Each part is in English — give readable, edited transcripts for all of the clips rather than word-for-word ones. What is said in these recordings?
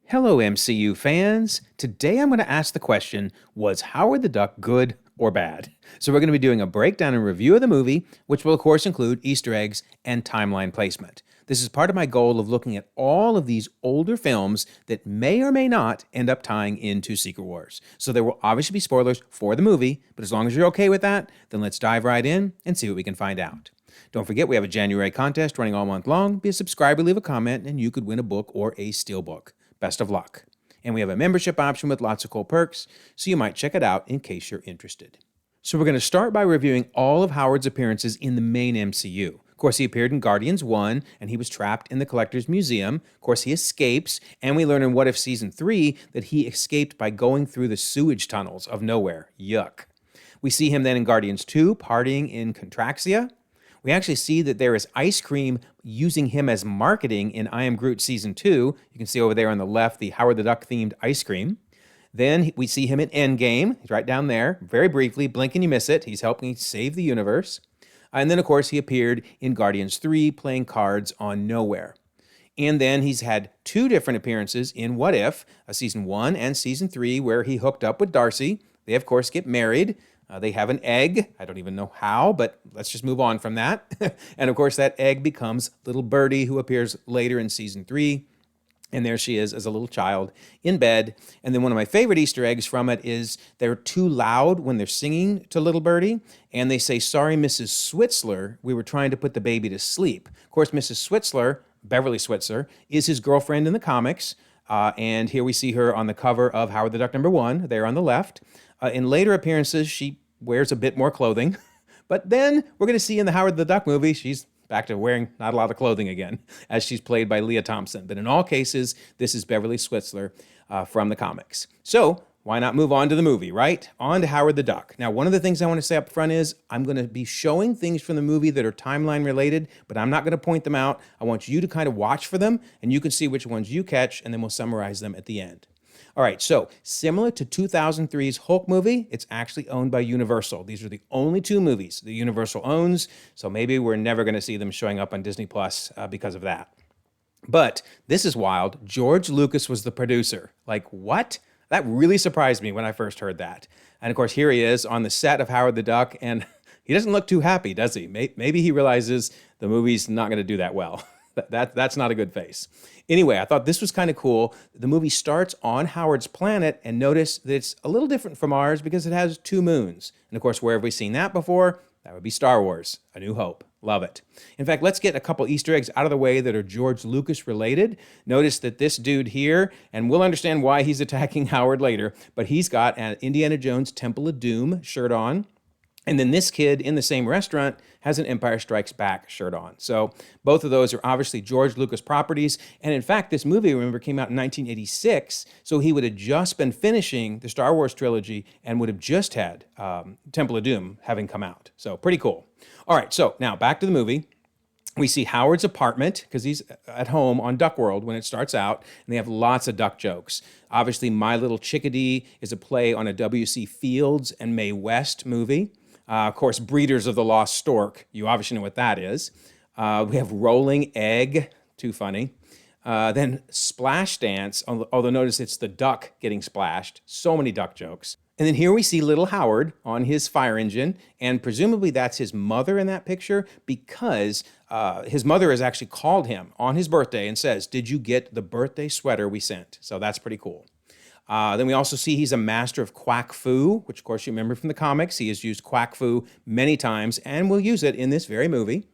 Hello, MCU fans. Today I'm going to ask the question, was Howard the Duck good or bad? So we're going to be doing a breakdown and review of the movie, which will of course include Easter eggs and timeline placement. This is part of my goal of looking at all of these older films that may or may not end up tying into Secret Wars. So there will obviously be spoilers for the movie, but as long as you're okay with that, then let's dive right in and see what we can find out. Don't forget, we have a January contest running all month long. Be a subscriber, leave a comment, and you could win a book or a steelbook. Best of luck. And we have a membership option with lots of cool perks, so you might check it out in case you're interested. So we're going to start by reviewing all of Howard's appearances in the main MCU. Of course, he appeared in Guardians 1, and he was trapped in the Collector's Museum. Of course, he escapes, and we learn in What If Season 3 that he escaped by going through the sewage tunnels of nowhere. Yuck. We see him then in Guardians 2, partying in Contraxia. We actually see that there is ice cream using him as marketing in I Am Groot Season 2. You can see over there on the left the Howard the Duck themed ice cream. Then we see him in Endgame. He's right down there, very briefly. Blink and you miss it. He's helping save the universe. And then, of course, he appeared in Guardians 3 playing cards on Nowhere. And then he's had two different appearances in What If, Season 1 and Season 3, where he hooked up with Darcy. They, of course, get married. They have an egg. I don't even know how, but let's just move on from that. And of course, that egg becomes little Birdie, who appears later in Season 3. And there she is as a little child in bed. And then one of my favorite Easter eggs from it is they're too loud when they're singing to little Birdie. And they say, "Sorry, Mrs. Switzler, we were trying to put the baby to sleep." Of course, Mrs. Switzler, Beverly Switzer, is his girlfriend in the comics. And here we see her on the cover of Howard the Duck #1, there on the left. In later appearances, she wears a bit more clothing. But then we're going to see in the Howard the Duck movie, she's back to wearing not a lot of clothing again, as she's played by Leah Thompson. But in all cases, this is Beverly Switzler from the comics. So why not move on to the movie, right? On to Howard the Duck. Now, one of the things I want to say up front is I'm going to be showing things from the movie that are timeline related, but I'm not going to point them out. I want you to kind of watch for them, and you can see which ones you catch, and then we'll summarize them at the end. All right, so similar to 2003's Hulk movie, it's actually owned by Universal. These are the only two movies that Universal owns, so maybe we're never going to see them showing up on Disney Plus because of that. But this is wild. George Lucas was the producer. Like, what? That really surprised me when I first heard that. And of course, here he is on the set of Howard the Duck, and he doesn't look too happy, does he? Maybe he realizes the movie's not going to do that well. That's not a good face. Anyway, I thought this was kind of cool. The movie starts on Howard's planet, and notice that it's a little different from ours because it has two moons. And of course, where have we seen that before? That would be Star Wars, A New Hope. Love it. In fact, let's get a couple Easter eggs out of the way that are George Lucas related. Notice that this dude here, and we'll understand why he's attacking Howard later, but he's got an Indiana Jones Temple of Doom shirt on. And then this kid in the same restaurant has an Empire Strikes Back shirt on. So both of those are obviously George Lucas properties. And in fact, this movie, remember, came out in 1986. So he would have just been finishing the Star Wars trilogy and would have just had Temple of Doom having come out. So pretty cool. All right, so now back to the movie. We see Howard's apartment because he's at home on Duck World when it starts out, and they have lots of duck jokes. Obviously, My Little Chickadee is a play on a W.C. Fields and Mae West movie. Of course, Breeders of the Lost Stork. You obviously know what that is. We have Rolling Egg. Too funny. Then Splash Dance, although notice it's the duck getting splashed. So many duck jokes. And then here we see little Howard on his fire engine, and presumably that's his mother in that picture because his mother has actually called him on his birthday and says, "Did you get the birthday sweater we sent?" So that's pretty cool. Then we also see he's a master of quack fu, which of course you remember from the comics. He has used quack fu many times and will use it in this very movie.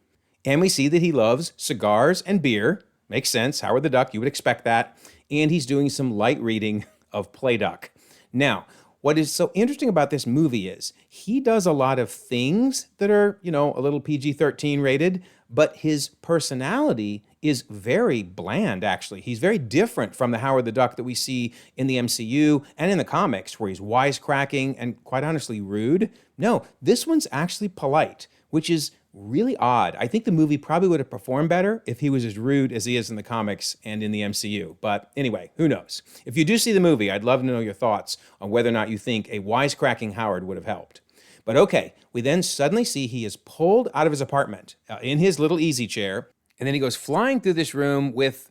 And we see that he loves cigars and beer. Makes sense. Howard the Duck, you would expect that. And he's doing some light reading of Play Duck. Now, what is so interesting about this movie is he does a lot of things that are, a little PG-13 rated, but his personality is very bland, actually. He's very different from the Howard the Duck that we see in the MCU and in the comics, where he's wisecracking and, quite honestly, rude. No, this one's actually polite, which is really odd. I think the movie probably would have performed better if he was as rude as he is in the comics and in the MCU. But anyway, who knows? If you do see the movie, I'd love to know your thoughts on whether or not you think a wisecracking Howard would have helped. But okay, we then suddenly see he is pulled out of his apartment in his little easy chair, and then he goes flying through this room with,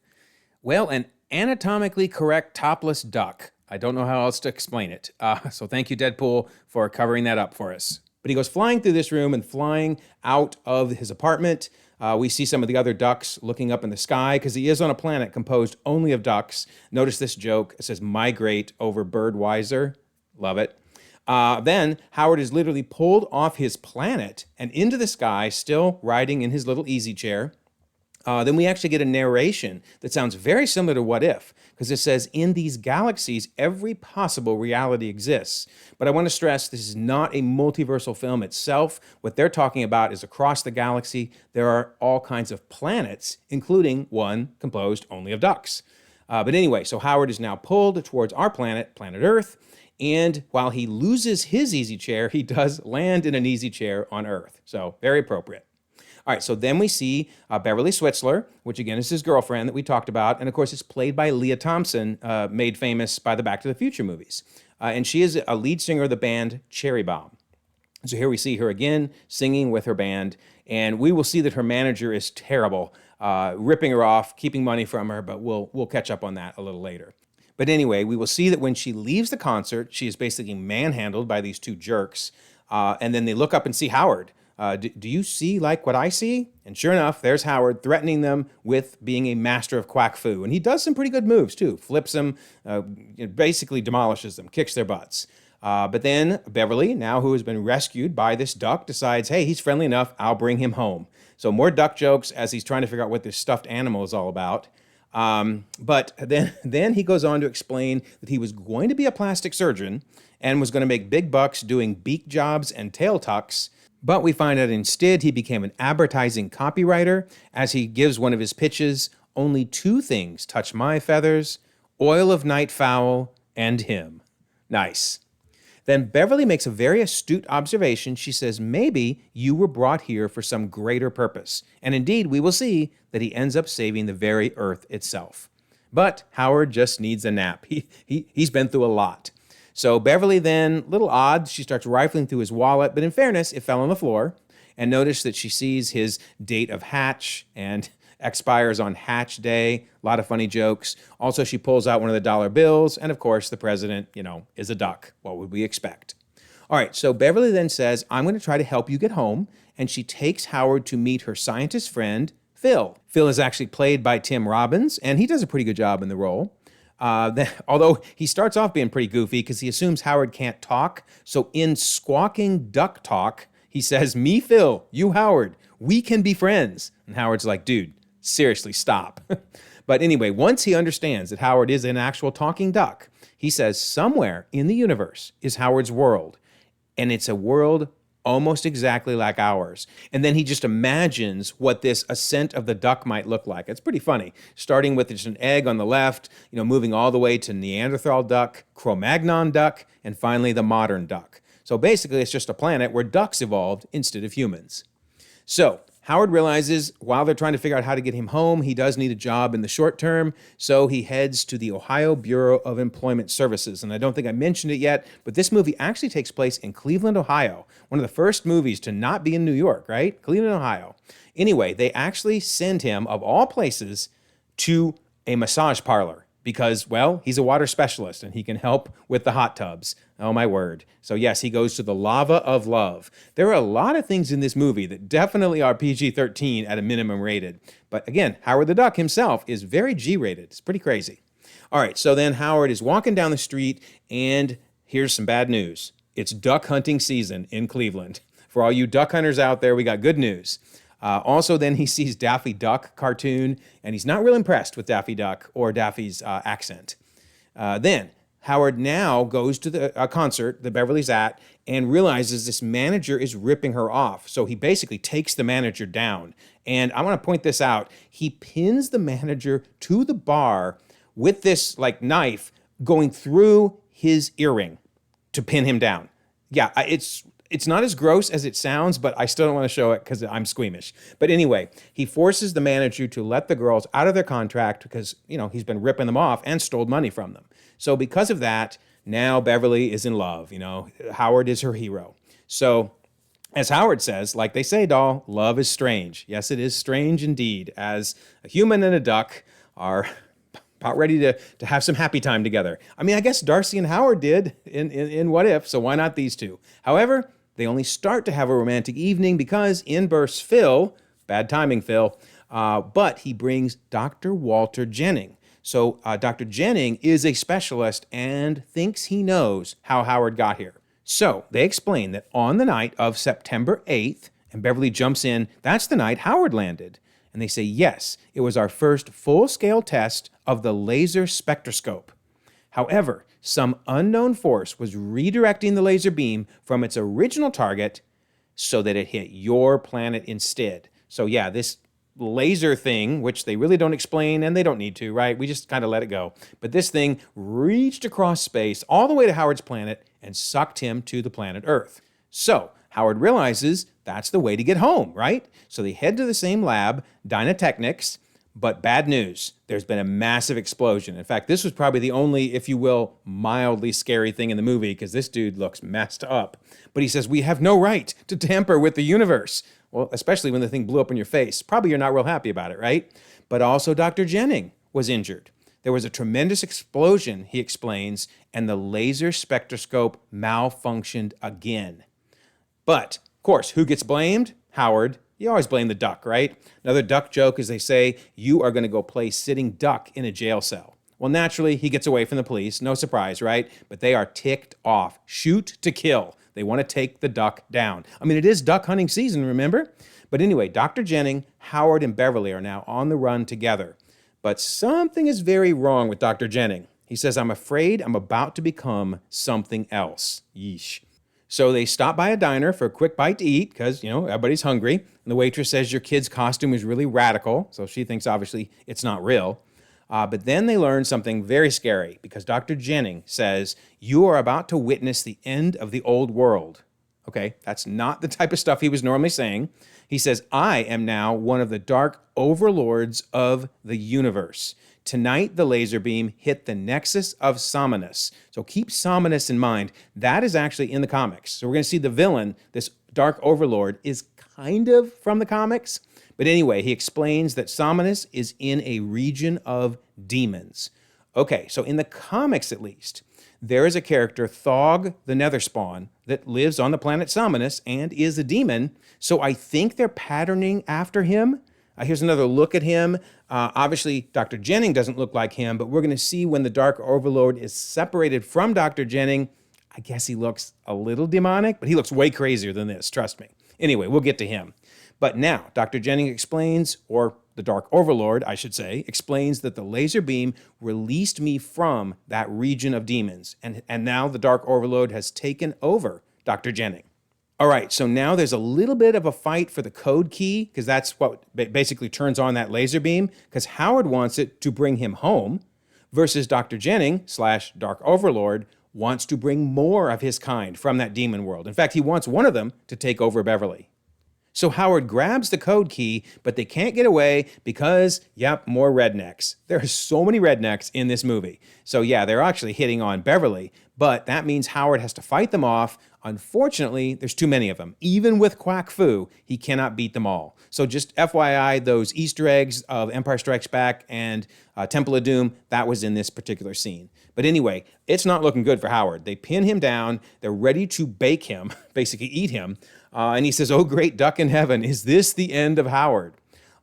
well, an anatomically correct topless duck. I don't know how else to explain it. So thank you, Deadpool, for covering that up for us. But he goes flying through this room and flying out of his apartment. We see some of the other ducks looking up in the sky because he is on a planet composed only of ducks. Notice this joke. It says migrate over Birdweiser. Love it. Then Howard is literally pulled off his planet and into the sky, still riding in his little easy chair. Then we actually get a narration that sounds very similar to What If, because it says, in these galaxies, every possible reality exists. But I want to stress this is not a multiversal film itself. What they're talking about is across the galaxy, there are all kinds of planets, including one composed only of ducks. But anyway, so Howard is now pulled towards our planet, planet Earth. And while he loses his easy chair, he does land in an easy chair on Earth. So very appropriate. All right, so then we see Beverly Switzler, which again is his girlfriend that we talked about. And of course, it's played by Leah Thompson, made famous by the Back to the Future movies. And she is a lead singer of the band Cherry Bomb. So here we see her again singing with her band. And we will see that her manager is terrible, ripping her off, keeping money from her. But we'll catch up on that a little later. But anyway, we will see that when she leaves the concert, she is basically manhandled by these two jerks. And then they look up and see Howard. Do you see like what I see? And sure enough, there's Howard threatening them with being a master of quack fu. And he does some pretty good moves too. Flips them, basically demolishes them, kicks their butts. But then Beverly, now who has been rescued by this duck, decides, hey, he's friendly enough, I'll bring him home. So more duck jokes as he's trying to figure out what this stuffed animal is all about. But then he goes on to explain that he was going to be a plastic surgeon and was going to make big bucks doing beak jobs and tail tucks. But we find out instead he became an advertising copywriter as he gives one of his pitches, only two things touch my feathers, oil of night fowl and him. Nice. Then Beverly makes a very astute observation. She says, maybe you were brought here for some greater purpose. And indeed, we will see that he ends up saving the very earth itself. But Howard just needs a nap. He's been through a lot. So Beverly then, little odd, she starts rifling through his wallet, but in fairness, it fell on the floor. And notice that she sees his date of hatch and expires on Hatch Day. A lot of funny jokes. Also, she pulls out one of the dollar bills. And of course, the president, is a duck. What would we expect? All right, so Beverly then says, I'm going to try to help you get home. And she takes Howard to meet her scientist friend, Phil. Phil is actually played by Tim Robbins, and he does a pretty good job in the role. Although he starts off being pretty goofy because he assumes Howard can't talk. So in squawking duck talk, he says, me, Phil, you, Howard, we can be friends. And Howard's like, dude, seriously, stop. But anyway, once he understands that Howard is an actual talking duck, he says somewhere in the universe is Howard's world. And it's a world almost exactly like ours. And then he just imagines what this ascent of the duck might look like. It's pretty funny. Starting with just an egg on the left, moving all the way to Neanderthal duck, Cro-Magnon duck, and finally the modern duck. So basically, it's just a planet where ducks evolved instead of humans. So Howard realizes while they're trying to figure out how to get him home, he does need a job in the short term. So he heads to the Ohio Bureau of Employment Services. And I don't think I mentioned it yet, but this movie actually takes place in Cleveland, Ohio. One of the first movies to not be in New York, right? Cleveland, Ohio. Anyway, they actually send him, of all places, to a massage parlor. Because, well, he's a water specialist and he can help with the hot tubs. Oh, my word. So, yes, he goes to the lava of love. There are a lot of things in this movie that definitely are PG-13 at a minimum rated. But again, Howard the Duck himself is very G-rated. It's pretty crazy. All right, so then Howard is walking down the street and here's some bad news. It's duck hunting season in Cleveland. For all you duck hunters out there, we got good news. Also, then he sees Daffy Duck cartoon, and he's not real impressed with Daffy Duck or Daffy's accent. Then Howard now goes to the concert that Beverly's at and realizes this manager is ripping her off. So he basically takes the manager down. And I want to point this out. He pins the manager to the bar with this knife going through his earring to pin him down. Yeah, it's not as gross as it sounds, but I still don't want to show it because I'm squeamish. But anyway, he forces the manager to let the girls out of their contract because, he's been ripping them off and stole money from them. So because of that, now Beverly is in love. Howard is her hero. So as Howard says, like they say, doll, love is strange. Yes, it is strange indeed, as a human and a duck are about ready to have some happy time together. I mean, I guess Darcy and Howard did in What If, so why not these two? However, they only start to have a romantic evening because in bursts Phil, bad timing Phil, but he brings Dr. Walter Jennings. So Dr. Jennings is a specialist and thinks he knows how Howard got here. So they explain that on the night of September 8th, and Beverly jumps in, that's the night Howard landed. And they say, yes, it was our first full-scale test of the laser spectroscope. However, some unknown force was redirecting the laser beam from its original target so that it hit your planet instead. So yeah, this laser thing, which they really don't explain, and they don't need to, right? We just kind of let it go. But this thing reached across space all the way to Howard's planet and sucked him to the planet Earth. So Howard realizes that's the way to get home, right? So they head to the same lab, Dynatechnics, but bad news. There's been a massive explosion. In fact, this was probably the only, if you will, mildly scary thing in the movie because this dude looks messed up. But he says, we have no right to tamper with the universe. Well, especially when the thing blew up in your face. Probably you're not real happy about it, right? But also Dr. Jennings was injured. There was a tremendous explosion, he explains, and the laser spectroscope malfunctioned again. But, of course, who gets blamed? Howard. You always blame the duck, right? Another duck joke is they say, you are going to go play sitting duck in a jail cell. Well, naturally, he gets away from the police. No surprise, right? But they are ticked off. Shoot to kill. They want to take the duck down. I mean, it is duck hunting season, remember? But anyway, Dr. Jennings, Howard, and Beverly are now on the run together. But something is very wrong with Dr. Jennings. He says, I'm afraid I'm about to become something else. Yeesh. So they stop by a diner for a quick bite to eat because, everybody's hungry. And the waitress says your kid's costume is really radical. So she thinks, obviously, it's not real. But then they learn something very scary because Dr. Jennings says, you are about to witness the end of the old world. Okay, that's not the type of stuff he was normally saying. He says, I am now one of the dark overlords of the universe. Tonight, the laser beam hit the nexus of Somnus. So keep Somnus in mind. That is actually in the comics. So we're going to see the villain, this dark overlord, is kind of from the comics. But anyway, he explains that Somnus is in a region of demons. Okay, so in the comics at least, there is a character, Thog the Netherspawn, that lives on the planet Somnus and is a demon. So I think they're patterning after him. Here's another look at him. Obviously, Dr. Jennings doesn't look like him, but we're going to see when the Dark Overlord is separated from Dr. Jennings. I guess he looks a little demonic, but he looks way crazier than this, trust me. Anyway, we'll get to him. But now, Dr. Jennings explains, or the Dark Overlord, I should say, explains that the laser beam released me from that region of demons. And now the Dark Overlord has taken over Dr. Jennings. All right, so now there's a little bit of a fight for the code key, because that's what basically turns on that laser beam, because Howard wants it to bring him home, versus Dr. Jennings / Dark Overlord wants to bring more of his kind from that demon world. In fact, he wants one of them to take over Beverly. So Howard grabs the code key, but they can't get away because, more rednecks. There are so many rednecks in this movie. So they're actually hitting on Beverly, but that means Howard has to fight them off. Unfortunately, there's too many of them. Even with Quack Fu, he cannot beat them all. So just FYI, those Easter eggs of Empire Strikes Back and Temple of Doom, that was in this particular scene. But anyway, it's not looking good for Howard. They pin him down. They're ready to bake him, basically eat him. And he says, oh, great duck in heaven, is this the end of Howard?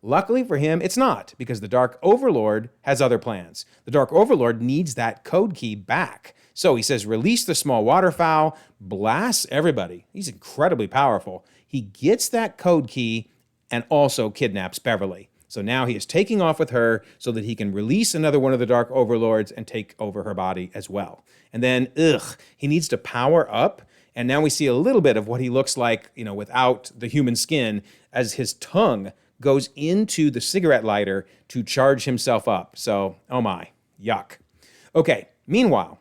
Luckily for him, it's not, because the Dark Overlord has other plans. The Dark Overlord needs that code key back. So he says, release the small waterfowl, blasts everybody. He's incredibly powerful. He gets that code key and also kidnaps Beverly. So now he is taking off with her so that he can release another one of the Dark Overlords and take over her body as well. And then, he needs to power up. And now we see a little bit of what he looks like, without the human skin, as his tongue goes into the cigarette lighter to charge himself up. So, oh my, yuck. Okay, meanwhile,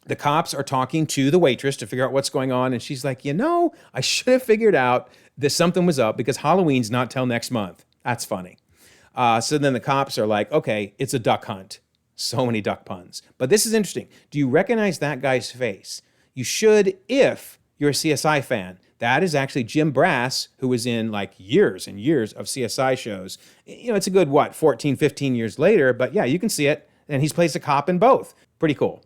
the cops are talking to the waitress to figure out what's going on. And she's like, I should have figured out that something was up because Halloween's not till next month. That's funny. So then the cops are like, okay, it's a duck hunt. So many duck puns. But this is interesting. Do you recognize that guy's face? You should if you're a CSI fan. That is actually Jim Brass, who was in years and years of CSI shows. It's a good, 14, 15 years later, but you can see it. and he's placed a cop in both. Pretty cool.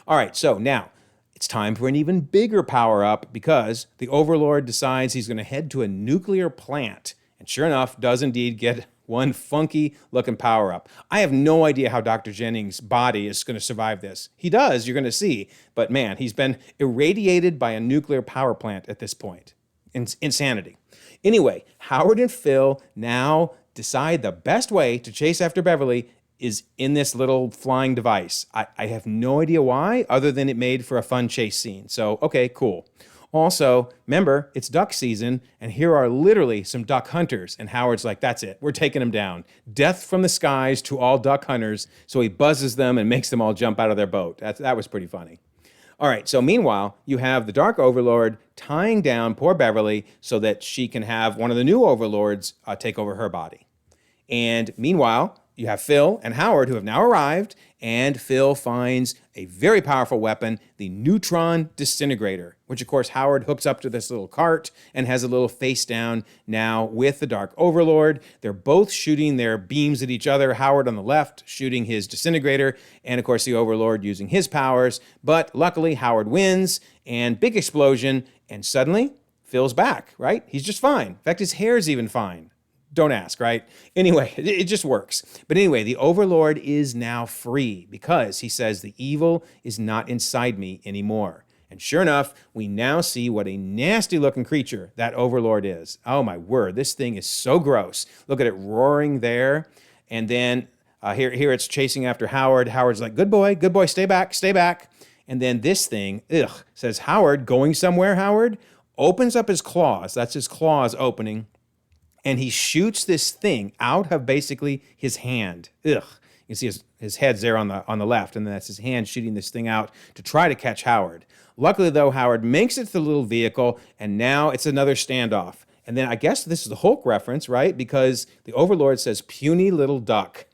All right, so now it's time for an even bigger power-up because the Overlord decides he's going to head to a nuclear plant, and sure enough, does indeed get one funky-looking power-up. I have no idea how Dr. Jennings' body is going to survive this. He does, you're going to see, but man, he's been irradiated by a nuclear power plant at this point. Insanity. Anyway, Howard and Phil now decide the best way to chase after Beverly is in this little flying device. I have no idea why, other than it made for a fun chase scene. So, okay, cool. Also, remember, it's duck season, and here are literally some duck hunters. And Howard's like, that's it, we're taking them down. Death from the skies to all duck hunters. So he buzzes them and makes them all jump out of their boat. That was pretty funny. All right, so meanwhile, you have the Dark Overlord tying down poor Beverly so that she can have one of the new Overlords take over her body. And meanwhile, you have Phil and Howard who have now arrived, and Phil finds a very powerful weapon, the neutron disintegrator, which of course Howard hooks up to this little cart and has a little face down now with the Dark Overlord. They're both shooting their beams at each other, Howard on the left shooting his disintegrator, and of course the Overlord using his powers. But luckily Howard wins, and big explosion, and suddenly Phil's back, right? He's just fine. In fact, his hair's even fine. Don't ask, right? Anyway, it just works. But anyway, the Overlord is now free because he says the evil is not inside me anymore. And sure enough, we now see what a nasty looking creature that Overlord is. Oh my word, this thing is so gross. Look at it roaring there. And then here it's chasing after Howard. Howard's like, good boy, stay back, stay back. And then this thing, says, Howard, going somewhere, Howard? Opens up his claws. That's his claws opening. And he shoots this thing out of basically his hand. You can see his head's there on the left, and then that's his hand shooting this thing out to try to catch Howard. Luckily, though, Howard makes it to the little vehicle, and now it's another standoff. And then I guess this is the Hulk reference, right? Because the Overlord says, puny little duck.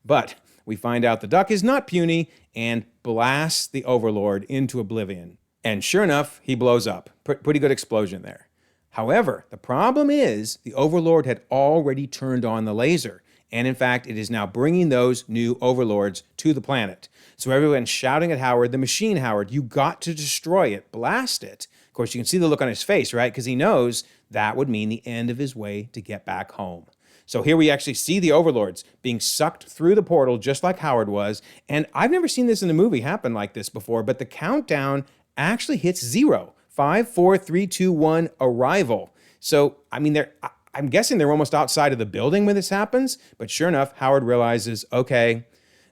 But we find out the duck is not puny and blasts the Overlord into oblivion. And sure enough, he blows up. Pretty good explosion there. However, the problem is the Overlord had already turned on the laser. And in fact, it is now bringing those new Overlords to the planet. So everyone's shouting at Howard, the machine, Howard, you got to destroy it, blast it. Of course, you can see the look on his face, right? Because he knows that would mean the end of his way to get back home. So here we actually see the Overlords being sucked through the portal just like Howard was. And I've never seen this in a movie happen like this before, but the countdown actually hits 0. 5, 4, 3, 2, 1, arrival. So, I mean, I'm guessing they're almost outside of the building when this happens, but sure enough, Howard realizes, okay,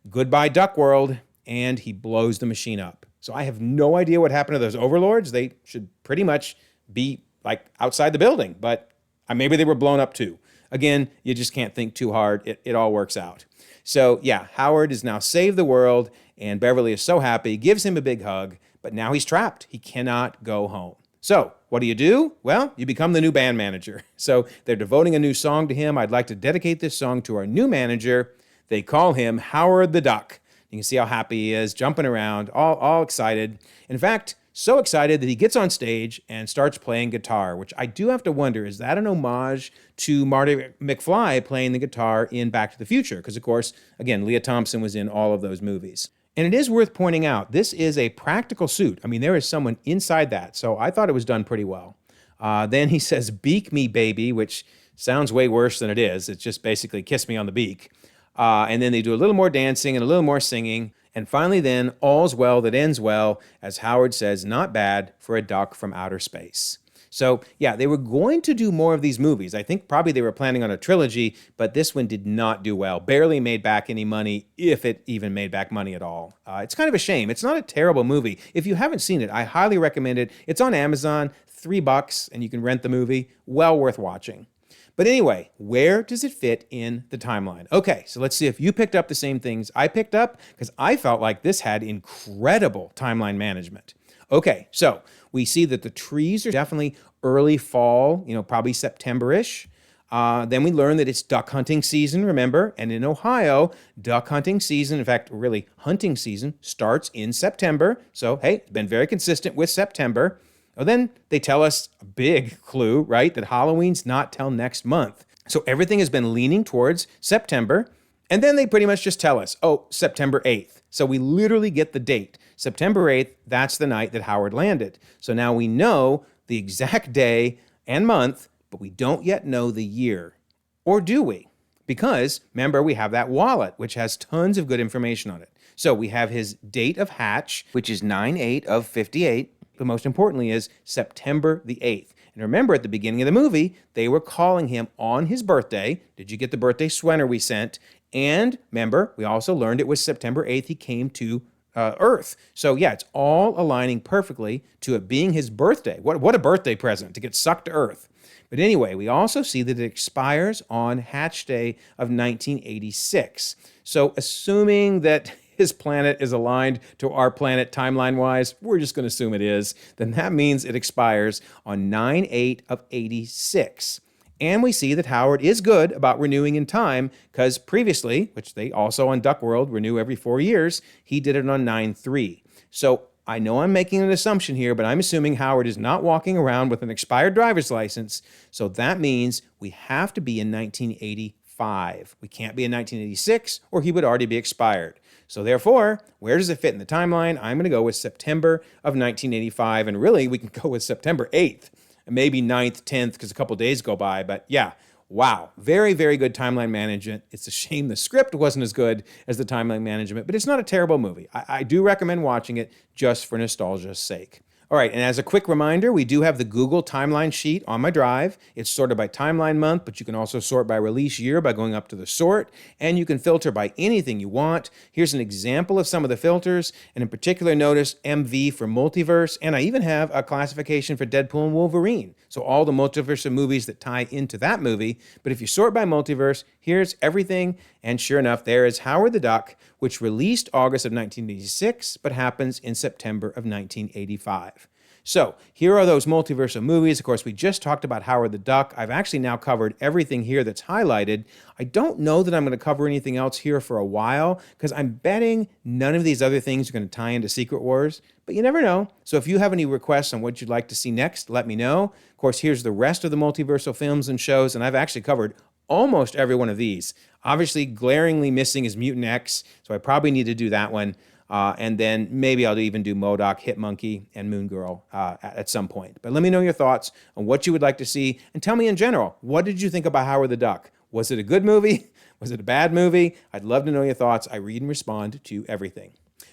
goodbye Duck World, and he blows the machine up. So I have no idea what happened to those Overlords. They should pretty much be like outside the building, but maybe they were blown up too. Again, you just can't think too hard. It all works out. So yeah, Howard has now saved the world, and Beverly is so happy, gives him a big hug, but now he's trapped. He cannot go home. So what do? Well, you become the new band manager. So they're devoting a new song to him. I'd like to dedicate this song to our new manager. They call him Howard the Duck. You can see how happy he is, jumping around, all excited. In fact, so excited that he gets on stage and starts playing guitar, which I do have to wonder, is that an homage to Marty McFly playing the guitar in Back to the Future? Because, of course, again, Leah Thompson was in all of those movies. And it is worth pointing out, this is a practical suit. I mean, there is someone inside that, so I thought it was done pretty well. Then he says, beak me, baby, which sounds way worse than it is. It's just basically kiss me on the beak. And then they do a little more dancing and a little more singing. And finally then, all's well that ends well, as Howard says, not bad for a duck from outer space. So yeah, they were going to do more of these movies. I think probably they were planning on a trilogy, but this one did not do well. Barely made back any money, if it even made back money at all. It's kind of a shame. It's not a terrible movie. If you haven't seen it, I highly recommend it. It's on Amazon, $3, and you can rent the movie. Well worth watching. But anyway, where does it fit in the timeline? Okay, so let's see if you picked up the same things I picked up, because I felt like this had incredible timeline management. Okay, so we see that the trees are definitely early fall, probably September-ish. Then we learn that it's duck hunting season, remember? And in Ohio, duck hunting season, in fact, really hunting season, starts in September. So, hey, it's been very consistent with September. Well, then they tell us a big clue, right? That Halloween's not till next month. So everything has been leaning towards September. And then they pretty much just tell us, oh, September 8th. So we literally get the date. September 8th, that's the night that Howard landed. So now we know the exact day and month, but we don't yet know the year. Or do we? Because, remember, we have that wallet, which has tons of good information on it. So we have his date of hatch, which is 9/8 of 58. But most importantly is September the 8th. And remember, at the beginning of the movie, they were calling him on his birthday. Did you get the birthday sweater we sent? And remember, we also learned it was September 8th he came to Earth. So yeah, it's all aligning perfectly to it being his birthday. What a birthday present to get sucked to Earth. But anyway, we also see that it expires on Hatch Day of 1986. So assuming that his planet is aligned to our planet timeline-wise, we're just going to assume it is, then that means it expires on 9/8 of 86. And we see that Howard is good about renewing in time because previously, which they also on Duck World renew every 4 years, he did it on 9/3. So I know I'm making an assumption here, but I'm assuming Howard is not walking around with an expired driver's license. So that means we have to be in 1985. We can't be in 1986 or he would already be expired. So therefore, where does it fit in the timeline? I'm going to go with September of 1985. And really, we can go with September 8th. Maybe 9th, 10th, because a couple days go by. But yeah, wow. Very, very good timeline management. It's a shame the script wasn't as good as the timeline management, but it's not a terrible movie. I do recommend watching it just for nostalgia's sake. All right, and as a quick reminder, we do have the Google timeline sheet on my drive. It's sorted by timeline month, but you can also sort by release year by going up to the sort, and you can filter by anything you want. Here's an example of some of the filters, and in particular, notice MV for multiverse, and I even have a classification for Deadpool and Wolverine. So all the multiverse of movies that tie into that movie. But if you sort by multiverse, here's everything, and sure enough, there is Howard the Duck, which released August of 1986, but happens in September of 1985. So here are those multiverse of movies. Of course, we just talked about Howard the Duck. I've actually now covered everything here that's highlighted. I don't know that I'm going to cover anything else here for a while because I'm betting none of these other things are going to tie into Secret Wars, but you never know. So if you have any requests on what you'd like to see next, let me know. Of course, here's the rest of the multiversal films and shows, and I've actually covered almost every one of these. Obviously, glaringly missing is Mutant X, so I probably need to do that one. And then maybe I'll even do MODOK, Hitmonkey, and Moon Girl at some point. But let me know your thoughts on what you would like to see, and tell me in general, what did you think about Howard the Duck? Was it a good movie? Was it a bad movie? I'd love to know your thoughts. I read and respond to everything.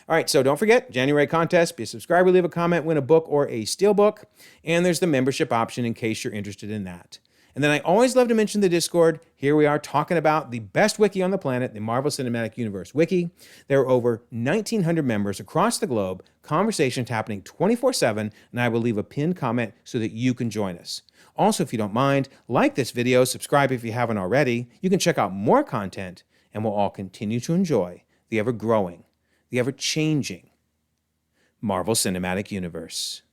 All right, so don't forget, January contest, be a subscriber, leave a comment, win a book or a steelbook, and there's the membership option in case you're interested in that. And then I always love to mention the Discord. Here we are talking about the best wiki on the planet, the Marvel Cinematic Universe wiki. There are over 1,900 members across the globe, conversations happening 24/7, and I will leave a pinned comment so that you can join us. Also, if you don't mind, like this video, subscribe if you haven't already. You can check out more content, and we'll all continue to enjoy the ever-growing, the ever-changing Marvel Cinematic Universe.